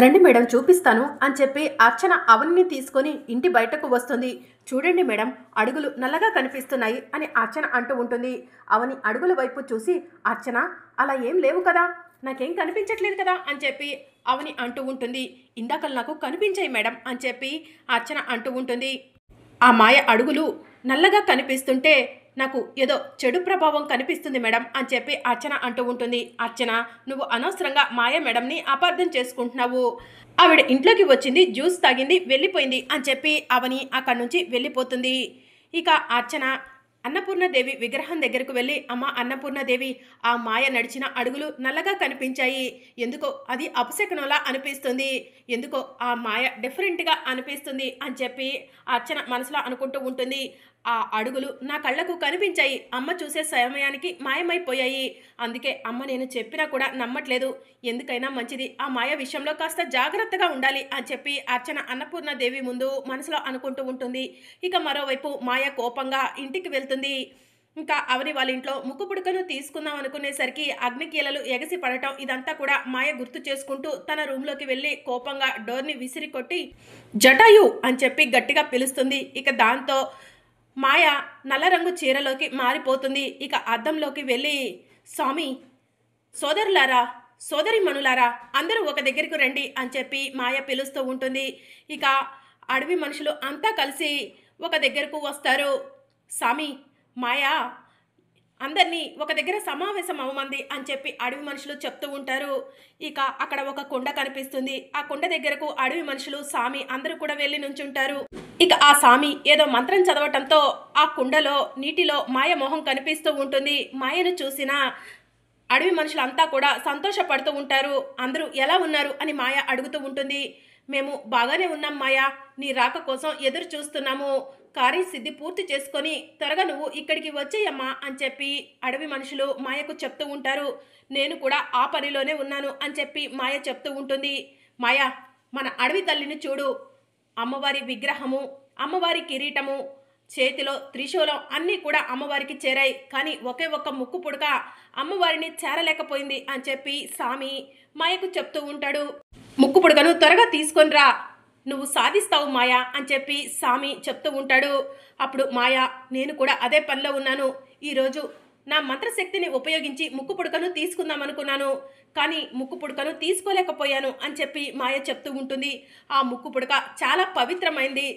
రండి మేడం చూపిస్తాను అని చెప్పి అర్చన అవనిని తీసుకొని ఇంటి బయటకు వస్తుంది. చూడండి మేడం, అడుగులు నల్లగా కనిపిస్తున్నాయి అని అర్చన అంటూ ఉంటుంది. అవని అడుగుల వైపు చూసి, అర్చన అలా ఏం లేవు కదా, నాకేం కనిపించట్లేదు కదా అని చెప్పి అవని అంటూ ఉంటుంది. ఇందాక నాకు కనిపించాయి మేడం అని చెప్పి అర్చన అంటూ ఉంటుంది. ఆ మాయ అడుగులు నల్లగా కనిపిస్తుంటే నాకు ఏదో చెడు ప్రభావం కనిపిస్తుంది మేడం అని చెప్పి అర్చన అంటూ ఉంటుంది. అర్చన, నువ్వు అనవసరంగా మాయ మేడంని అపార్థం చేసుకుంటున్నావు. ఆవిడ ఇంట్లోకి వచ్చింది, జ్యూస్ తాగింది, వెళ్ళిపోయింది అని చెప్పి అవని అక్కడి నుంచి వెళ్ళిపోతుంది. ఇక అర్చన అన్నపూర్ణదేవి విగ్రహం దగ్గరకు వెళ్ళి, అమ్మ అన్నపూర్ణదేవి, ఆ మాయ నడిచిన అడుగులు నల్లగా కనిపించాయి, ఎందుకో అది అపశకనంలా అనిపిస్తుంది, ఎందుకో ఆ మాయ డిఫరెంట్గా అనిపిస్తుంది అని చెప్పి అర్చన మనసులో అనుకుంటూ ఉంటుంది. ఆ అడుగులు నా కళ్ళకు కనిపించాయి, అమ్మ చూసే సమయానికి మాయమైపోయాయి, అందుకే అమ్మ నేను చెప్పినా కూడా నమ్మట్లేదు, ఎందుకైనా మంచిది ఆ మాయ విషయంలో కాస్త జాగ్రత్తగా ఉండాలి అని చెప్పి అర్చన అన్నపూర్ణదేవి ముందు మనసులో అనుకుంటూ ఉంటుంది. ఇక మరోవైపు మాయ కోపంగా ఇంటికి వెళ్తుంది. ఇంకా అవని వాళ్ళ ఇంట్లో ముక్కు పుడకను తీసుకుందాం అనుకునేసరికి అగ్నికీలలు ఎగసి పడటం ఇదంతా కూడా మాయ గుర్తు చేసుకుంటూ తన రూమ్లోకి వెళ్ళి కోపంగా డోర్ని విసిరి కొట్టి జటాయు అని చెప్పి గట్టిగా పిలుస్తుంది. ఇక దాంతో మాయ నల్ల రంగు చీరలోకి మారిపోతుంది. ఇక అద్దంలోకి వెళ్ళి, స్వామి, సోదరులారా, సోదరిమణులారా, అందరూ ఒక దగ్గరికి రండి అని చెప్పి మాయ పిలుస్తూ ఉంటుంది. ఇక అడవి మనుషులు అంతా కలిసి ఒక దగ్గరకు వస్తారు. స్వామి, మాయ అందరినీ ఒక దగ్గర సమావేశం అవ్వమంది అని చెప్పి అడవి మనుషులు చెప్తూ ఉంటారు. ఇక అక్కడ ఒక కుండ కనిపిస్తుంది. ఆ కుండ దగ్గరకు అడవి మనుషులు, సామి అందరూ కూడా వెళ్ళి నుంచుంటారు. ఇక ఆ సామి ఏదో మంత్రం చదవటంతో ఆ కుండలో నీటిలో మాయ మొహం కనిపిస్తూ ఉంటుంది. మాయను చూసిన అడవి మనుషులంతా కూడా సంతోషపడుతూ ఉంటారు. అందరూ ఎలా ఉన్నారు అని మాయ అడుగుతూ ఉంటుంది. మేము బాగానే ఉన్నాం మాయా, నీ రాక కోసం ఎదురు చూస్తున్నాము, కార్యసిద్ధి పూర్తి చేసుకొని త్వరగా నువ్వు ఇక్కడికి వచ్చేయమ్మా అని చెప్పి అడవి మనుషులు మాయకు చెప్తూ ఉంటారు. నేను కూడా ఆ పనిలోనే ఉన్నాను అని చెప్పి మాయ చెప్తూ ఉంటుంది. మాయా, మన అడవి తల్లిని చూడు, అమ్మవారి విగ్రహము, అమ్మవారి కిరీటము, చేతిలో త్రిశూలం అన్నీ కూడా అమ్మవారికి చేరాయి, కానీ ఒకే ఒక్క ముక్కు పుడక అమ్మవారిని చేరలేకపోయింది అని చెప్పి సామి మాయకు చెప్తూ ఉంటాడు. ముక్కు పుడకను త్వరగా తీసుకొనిరా, నువ్వు సాధిస్తావు మాయా అని చెప్పి సామి చెప్తూ ఉంటాడు. అప్పుడు మాయా, నేను కూడా అదే పనిలో ఉన్నాను, ఈరోజు నా మంత్రశక్తిని ఉపయోగించి ముక్కు పుడకను తీసుకుందాం అనుకున్నాను, కానీ ముక్కు పుడకను తీసుకోలేకపోయాను అని చెప్పి మాయ చెప్తూ ఉంటుంది. ఆ ముక్కు పుడక చాలా పవిత్రమైంది,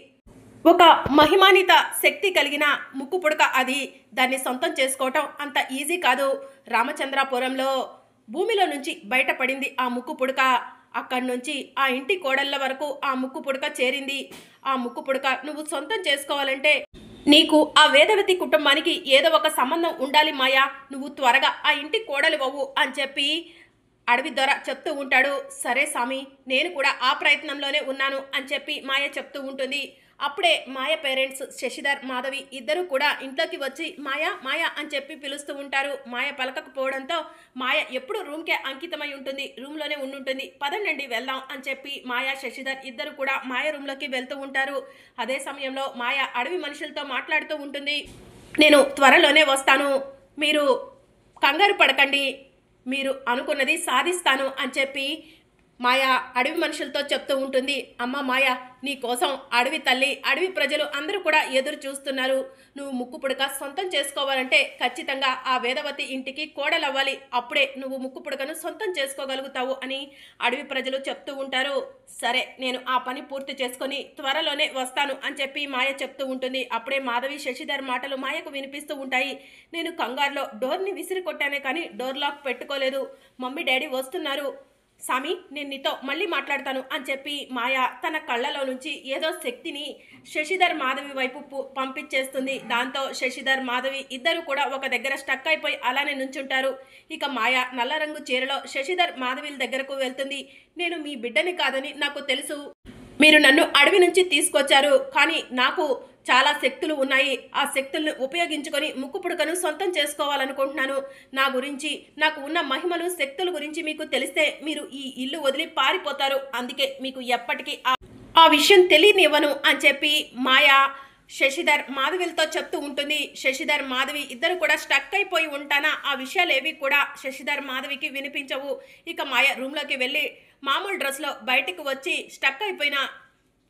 ఒక మహిమాన్విత శక్తి కలిగిన ముక్కు పుడక అది, దాన్ని సొంతం చేసుకోవటం అంత ఈజీ కాదు. రామచంద్రాపురంలో భూమిలో నుంచి బయటపడింది ఆ ముక్కు పుడక, అక్కడి నుంచి ఆ ఇంటి కోడళ్ళ వరకు ఆ ముక్కు పుడక చేరింది. ఆ ముక్కు పుడక నువ్వు సొంతం చేసుకోవాలంటే నీకు ఆ వేదవతి కుటుంబానికి ఏదో ఒక సంబంధం ఉండాలి మాయా, నువ్వు త్వరగా ఆ ఇంటి కోడలు అవ్వు అని చెప్పి అడవి దొర చెప్తూ ఉంటాడు. సరే స్వామి, నేను కూడా ఆ ప్రయత్నంలోనే ఉన్నాను అని చెప్పి మాయ చెప్తూ ఉంటుంది. అప్పుడే మాయ పేరెంట్స్ శశిధర్, మాధవి ఇద్దరు కూడా ఇంట్లోకి వచ్చి మాయా మాయా అని చెప్పి పిలుస్తూ ఉంటారు. మాయ పలకకపోవడంతో మాయ ఎప్పుడు రూమ్కే అంకితమై ఉంటుంది, రూమ్లోనే ఉండుంటుంది. పదండి వెళ్దాం అని చెప్పి మాయా శశిధర్ ఇద్దరు కూడా మాయ రూమ్లోకి వెళ్తూ ఉంటారు. అదే సమయంలో మాయ అడవి మనుషులతో మాట్లాడుతూ ఉంటుంది. నేను త్వరలోనే వస్తాను, మీరు కంగారు పడకండి, మీరు అనుకున్నది సాధిస్తాను అని చెప్పి మాయ అడవి మనుషులతో చెప్తూ ఉంటుంది. అమ్మ మాయ, నీ కోసం అడవి తల్లి, అడవి ప్రజలు అందరూ కూడా ఎదురు చూస్తున్నారు, నువ్వు ముక్కు పుడక సొంతం చేసుకోవాలంటే ఖచ్చితంగా ఆ వేదవతి ఇంటికి కోడలవ్వాలి, అప్పుడే నువ్వు ముక్కు పుడకను సొంతం చేసుకోగలుగుతావు అని అడవి ప్రజలు చెప్తూ ఉంటారు. సరే, నేను ఆ పని పూర్తి చేసుకొని త్వరలోనే వస్తాను అని చెప్పి మాయ చెప్తూ ఉంటుంది. అప్పుడే మాధవి శశిధర్ మాటలు మాయకు వినిపిస్తూ ఉంటాయి. నేను కంగారులో డోర్ని విసిరి కొట్టానే కానీ డోర్ లాక్ పెట్టుకోలేదు, మమ్మీ డాడీ వస్తున్నారు, సామి నేను నీతో మళ్ళీ మాట్లాడతాను అని చెప్పి మాయ తన కళ్ళలో నుంచి ఏదో శక్తిని శశిధర్ మాధవి వైపు పంపించేస్తుంది. దాంతో శశిధర్ మాధవి ఇద్దరు కూడా ఒక దగ్గర స్టక్ అయిపోయి అలానే నుంచుంటారు. ఇక మాయ నల్ల రంగు చీరలో శశిధర్ మాధవిల దగ్గరకు వెళ్తుంది. నేను మీ బిడ్డని కాదని నాకు తెలుసు, మీరు నన్ను అడవి నుంచి తీసుకొచ్చారు, కానీ నాకు చాలా శక్తులు ఉన్నాయి, ఆ శక్తులను ఉపయోగించుకొని ముక్కు పుడకను సొంతం చేసుకోవాలనుకుంటున్నాను, నా గురించి, నాకు ఉన్న మహిమలు శక్తుల గురించి మీకు తెలిస్తే మీరు ఈ ఇల్లు వదిలి పారిపోతారు, అందుకే మీకు ఎప్పటికీ ఆ విషయం తెలియనివ్వను అని చెప్పి మాయా శశిధర్ మాధవిలతో చెప్తూ ఉంటుంది. శశిధర్ మాధవి ఇద్దరు కూడా స్టక్ అయిపోయి ఉంటానా, ఆ విషయాలు ఏవి కూడా శశిధర్ మాధవికి వినిపించవు. ఇక మాయ రూమ్లోకి వెళ్ళి మామూలు డ్రెస్లో బయటికి వచ్చి స్టక్ అయిపోయిన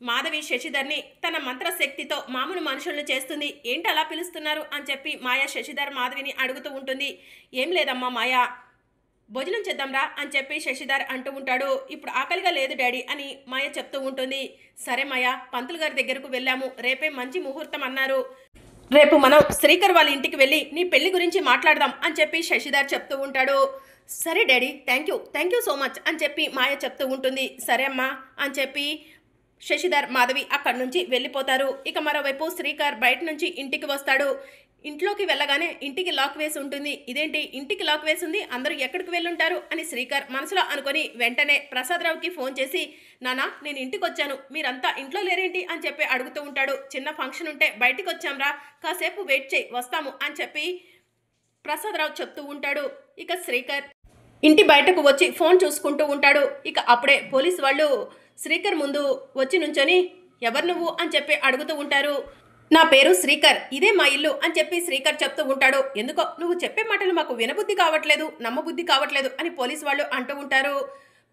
మాధవి శశిధర్ని తన మంత్రశక్తితో మామూలు మనుషులను చేస్తుంది. ఏంటి అలా పిలుస్తున్నారు అని చెప్పి మాయా శశిధర్ మాధవిని అడుగుతూ ఉంటుంది. ఏం లేదమ్మా మాయా, భోజనం చేద్దాంరా అని చెప్పి శశిధర్ అంటూ ఉంటాడు. ఇప్పుడు ఆకలిగా లేదు డాడీ అని మాయ చెప్తూ ఉంటుంది. సరే మాయా, పంతులు గారి దగ్గరకు వెళ్ళాము, రేపే మంచి ముహూర్తం అన్నారు, రేపు మనం శ్రీకర్ వాళ్ళ ఇంటికి వెళ్ళి నీ పెళ్లి గురించి మాట్లాడదాం అని చెప్పి శశిధర్ చెప్తూ ఉంటాడు. సరే daddy, thank you so much అని చెప్పి మాయ చెప్తూ ఉంటుంది. సరే అమ్మా అని చెప్పి శశిధర్ మాధవి అక్కడి నుంచి వెళ్ళిపోతారు. ఇక మరోవైపు శ్రీకర్ బయట నుంచి ఇంటికి వస్తాడు. ఇంట్లోకి వెళ్ళగానే ఇంటికి లాక్ వేసి ఉంటుంది. ఇదేంటి ఇంటికి లాక్ వేసి ఉంది, అందరూ ఎక్కడికి వెళ్ళుంటారు అని శ్రీకర్ మనసులో అనుకొని వెంటనే ప్రసాదరావుకి ఫోన్ చేసి, నానా నేను ఇంటికి వచ్చాను, మీరంతా ఇంట్లో లేరేంటి అని చెప్పి అడుగుతూ ఉంటాడు. చిన్న ఫంక్షన్ ఉంటే బయటికి వచ్చాంరా, కాసేపు వెయిట్ చేయి వస్తాము అని చెప్పి ప్రసాదరావు చెప్తూ ఉంటాడు. ఇక శ్రీకర్ ఇంటి బయటకు వచ్చి ఫోన్ చూసుకుంటూ ఉంటాడు. ఇక అప్పుడే పోలీసు వాళ్ళు శ్రీకర్ ముందు వచ్చి నుంచొని ఎవరు నువ్వు అని చెప్పి అడుగుతూ ఉంటారు. నా పేరు శ్రీకర్, ఇదే మా ఇల్లు అని చెప్పి శ్రీకర్ చెప్తూ ఉంటాడు. ఎందుకో నువ్వు చెప్పే మాటలు మాకు వినబుద్ధి కావట్లేదు, నమ్మబుద్ధి కావట్లేదు అని పోలీసు వాళ్ళు అంటూ ఉంటారు.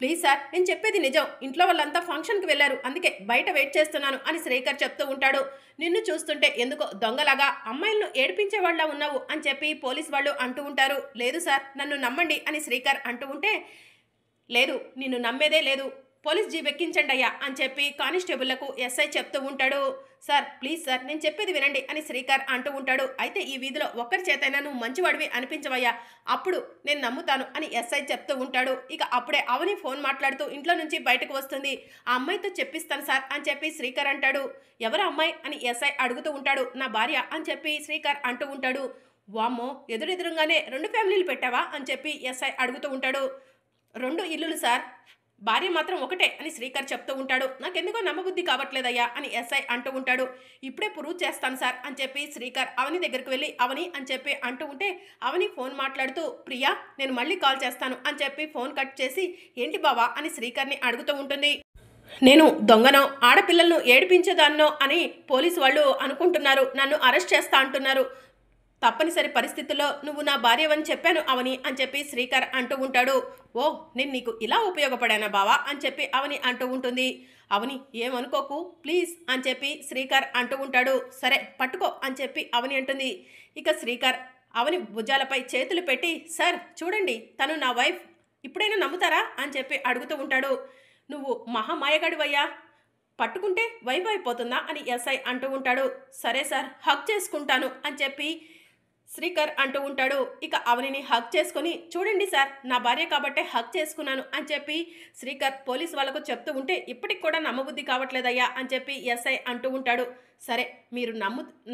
ప్లీజ్ సార్, నేను చెప్పేది నిజం, ఇంట్లో వాళ్ళంతా ఫంక్షన్కి వెళ్ళారు, అందుకే బయట వెయిట్ చేస్తున్నాను అని శ్రీకర్ చెప్తూ ఉంటాడు. నిన్ను చూస్తుంటే ఎందుకో దొంగలాగా అమ్మాయిలను ఏడిపించే వాళ్ళ ఉన్నావు అని చెప్పి పోలీసు వాళ్ళు అంటూ ఉంటారు. లేదు సార్, నన్ను నమ్మండి అని శ్రీకర్ అంటూ ఉంటే, లేదు నిన్ను నమ్మేదే లేదు, పోలీస్ జీప్ ఎక్కించండి అయ్యా అని చెప్పి కానిస్టేబుళ్లకు ఎస్ఐ చెప్తూ ఉంటాడు. సార్ ప్లీజ్ సార్, నేను చెప్పేది వినండి అని శ్రీకర్ అంటూ ఉంటాడు. అయితే ఈ వీధిలో ఒక్కరి చేతైనా నువ్వు మంచివాడివి అనిపించవయ్యా, అప్పుడు నేను నమ్ముతాను అని ఎస్ఐ చెప్తూ ఉంటాడు. ఇక అప్పుడే అవని ఫోన్ మాట్లాడుతూ ఇంట్లో నుంచి బయటకు వస్తుంది. ఆ అమ్మాయితో చెప్పిస్తాను సార్ అని చెప్పి శ్రీకర్ అంటాడు. ఎవరు అమ్మాయి అని ఎస్ఐ అడుగుతూ ఉంటాడు. నా భార్య అని చెప్పి శ్రీకర్ అంటూ ఉంటాడు. వామ్మో, ఎదురెదురుగానే 2 ఫ్యామిలీలు పెట్టావా అని చెప్పి ఎస్ఐ అడుగుతూ ఉంటాడు. 2 ఇల్లులు సార్, భార్య మాత్రం ఒకటే అని శ్రీకర్ చెప్తూ ఉంటాడు. నాకెందుకో నమ్మబుద్ధి కావట్లేదయ్యా అని ఎస్ఐ అంటూ ఉంటాడు. ఇప్పుడే ప్రూవ్ చేస్తాను సార్ అని చెప్పి శ్రీకర్ అవని దగ్గరికి వెళ్ళి అవని అని చెప్పి అంటూ ఉంటే అవని ఫోన్ మాట్లాడుతూ, ప్రియా నేను మళ్ళీ కాల్ చేస్తాను అని చెప్పి ఫోన్ కట్ చేసి, ఏంటి బావా అని శ్రీకర్ని అడుగుతూ ఉంటుంది. నేను దొంగనో ఆడపిల్లలను ఏడిపించేదాన్నో అని పోలీసు వాళ్ళు అనుకుంటున్నారు, నన్ను అరెస్ట్ చేస్తా అంటున్నారు, తప్పనిసరి పరిస్థితుల్లో నువ్వు నా భార్యవని చెప్పాను అవని అని చెప్పి శ్రీకర్ అంటూ ఉంటాడు. ఓ, నేను నీకు ఇలా ఉపయోగపడానా బావా అని చెప్పి అవని అంటూ ఉంటుంది. అవని ఏమనుకోకు ప్లీజ్ అని చెప్పి శ్రీకర్ అంటూ ఉంటాడు. సరే పట్టుకో అని చెప్పి అవని అంటుంది. ఇక శ్రీకర్ అవని భుజాలపై చేతులు పెట్టి, సార్ చూడండి తను నా వైఫ్, ఇప్పుడైనా నమ్ముతారా అని చెప్పి అడుగుతూ ఉంటాడు. నువ్వు మహామాయగాడివయ్యా, పట్టుకుంటే వైఫ్ అయిపోతుందా అని ఎస్ఐ అంటూ ఉంటాడు. సరే సార్, హక్ చేసుకుంటాను అని చెప్పి శ్రీకర్ అంటూ ఉంటాడు. ఇక అవనిని హక్ చేసుకొని, చూడండి సార్ నా భార్య కాబట్టే హక్ చేసుకున్నాను అని చెప్పి శ్రీకర్ పోలీసు వాళ్ళకు చెప్తూ ఉంటే, ఇప్పటికి కూడా నమ్మబుద్ధి కావట్లేదయ్యా అని చెప్పి ఎస్ఐ అంటూ ఉంటాడు. సరే మీరు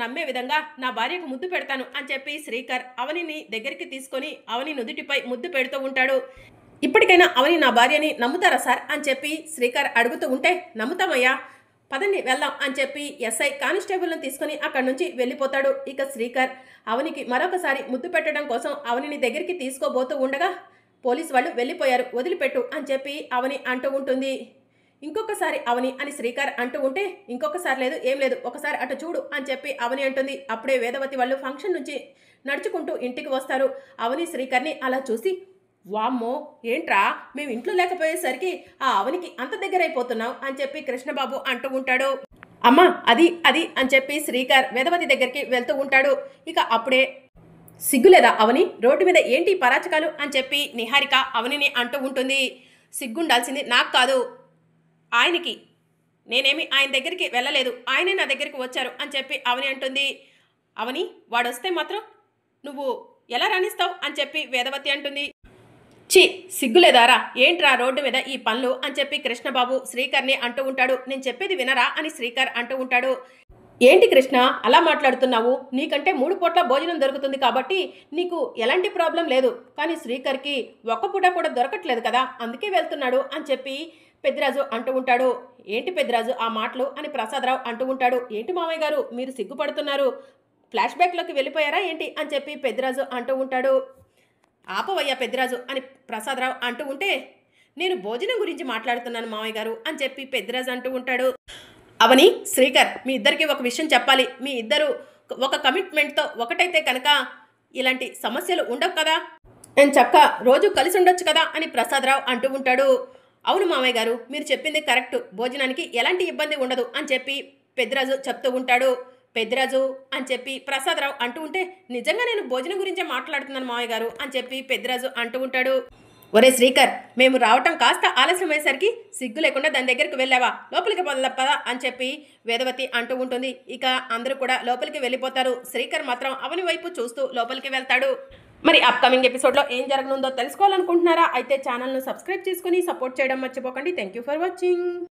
నమ్మే విధంగా నా భార్యకు ముద్దు పెడతాను అని చెప్పి శ్రీకర్ అవనిని దగ్గరికి తీసుకొని అవని నుదుటిపై ముద్దు పెడుతూ ఉంటాడు. ఇప్పటికైనా అవని నా భార్యని నమ్ముతారా సార్ అని చెప్పి శ్రీకర్ అడుగుతూ ఉంటే, నమ్ముతామయ్యా, పదండి వెళ్దాం అని చెప్పి ఎస్ఐ కానిస్టేబుల్ను తీసుకుని అక్కడి నుంచి వెళ్ళిపోతాడు. ఇక శ్రీకర్ అవనికి మరొకసారి ముద్దు పెట్టడం కోసం అవనిని దగ్గరికి తీసుకోబోతూ ఉండగా పోలీసు వాళ్ళు వెళ్ళిపోయారు, వదిలిపెట్టు అని చెప్పి అవని అంటూ ఉంటుంది. ఇంకొకసారి అవని అని శ్రీకర్ అంటూ ఉంటే, ఇంకొకసారి లేదు ఏం లేదు, ఒకసారి అటు చూడు అని చెప్పి అవని అంటుంది. అప్పుడే వేదవతి వాళ్ళు ఫంక్షన్ నుంచి నడుచుకుంటూ ఇంటికి వస్తారు. అవని శ్రీకర్ని అలా చూసి, వామ్మో ఏంట్రా మేము ఇంట్లో లేకపోయేసరికి ఆ అవనికి అంత దగ్గర అయిపోతున్నావు అని చెప్పి కృష్ణబాబు అంటూ ఉంటాడు. అమ్మా అది అది అని చెప్పి శ్రీకర్ వేదవతి దగ్గరికి వెళ్తూ ఉంటాడు. ఇక అప్పుడే సిగ్గులేదా అవని, రోడ్డు మీద ఏంటి పరాచకాలు అని చెప్పి నిహారిక అవనిని అంటూ ఉంటుంది. సిగ్గుండాల్సింది నాకు కాదు ఆయనకి, నేనేమి ఆయన దగ్గరికి వెళ్ళలేదు, ఆయనే నా దగ్గరికి వచ్చారు అని చెప్పి అవని అంటుంది. అవని వాడొస్తే మాత్రం నువ్వు ఎలా రాణిస్తావు అని చెప్పి వేదవతి అంటుంది. చి సిగ్గులేదారా, ఏంట్రా రోడ్డు మీద ఈ పనులు అని చెప్పి కృష్ణబాబు శ్రీకర్ని అంటూ ఉంటాడు. నేను చెప్పేది వినరా అని శ్రీకర్ అంటూ ఉంటాడు. ఏంటి కృష్ణ అలా మాట్లాడుతున్నావు, నీకంటే 3 పూట్ల భోజనం దొరుకుతుంది కాబట్టి నీకు ఎలాంటి ప్రాబ్లం లేదు, కానీ శ్రీకర్కి ఒక్క పూట కూడా దొరకట్లేదు కదా, అందుకే వెళ్తున్నాడు అని చెప్పి పెద్దిరాజు అంటూ ఉంటాడు. ఏంటి పెద్దిరాజు ఆ మాటలు అని ప్రసాదరావు అంటూ ఉంటాడు. ఏంటి మామయ్య గారు మీరు సిగ్గుపడుతున్నారు, ఫ్లాష్ బ్యాక్లోకి వెళ్ళిపోయారా ఏంటి అని చెప్పి పెద్దిరాజు అంటూ ఉంటాడు. ఆపవయ్యా పెద్దిరాజు అని ప్రసాదరావు అంటూ ఉంటే, నేను భోజనం గురించి మాట్లాడుతున్నాను మామయ్య గారు అని చెప్పి పెద్దిరాజు అంటూ ఉంటాడు. అవని శ్రీకర్ మీ ఇద్దరికి ఒక విషయం చెప్పాలి, మీ ఇద్దరు ఒక కమిట్మెంట్తో ఒకటైతే కనుక ఇలాంటి సమస్యలు ఉండవు కదా, నేను చక్క రోజు కలిసి ఉండొచ్చు కదా అని ప్రసాదరావు అంటూ ఉంటాడు. అవును మామయ్య గారు, మీరు చెప్పింది కరెక్ట్. భోజనానికి ఎలాంటి ఇబ్బంది ఉండదు అని చెప్పి పెద్దిరాజు చెప్తూ ఉంటాడు. పెద్దిరాజు అని చెప్పి ప్రసాదరావు అంటూ ఉంటే, నిజంగా నేను భోజనం గురించే మాట్లాడుతున్నాను మామయ్య గారు అని చెప్పి పెద్దిరాజు అంటూ ఉంటాడు. ఒరే శ్రీకర్, మేము రావటం కాస్త ఆలస్యమయ్యేసరికి సిగ్గు లేకుండా దాని దగ్గరికి వెళ్ళావా? లోపలికి పదా అని చెప్పి వేదవతి అంటూ ఉంటుంది. ఇక అందరూ కూడా లోపలికి వెళ్ళిపోతారు. శ్రీకర్ మాత్రం అవని వైపు చూస్తూ లోపలికి వెళ్తాడు. మరి అప్కమింగ్ ఎపిసోడ్లో ఏం జరగనుందో తెలుసుకోవాలనుకుంటున్నారా? అయితే ఛానల్ను సబ్స్క్రైబ్ చేసుకుని సపోర్ట్ చేయడం మర్చిపోకండి. Thank you for watching.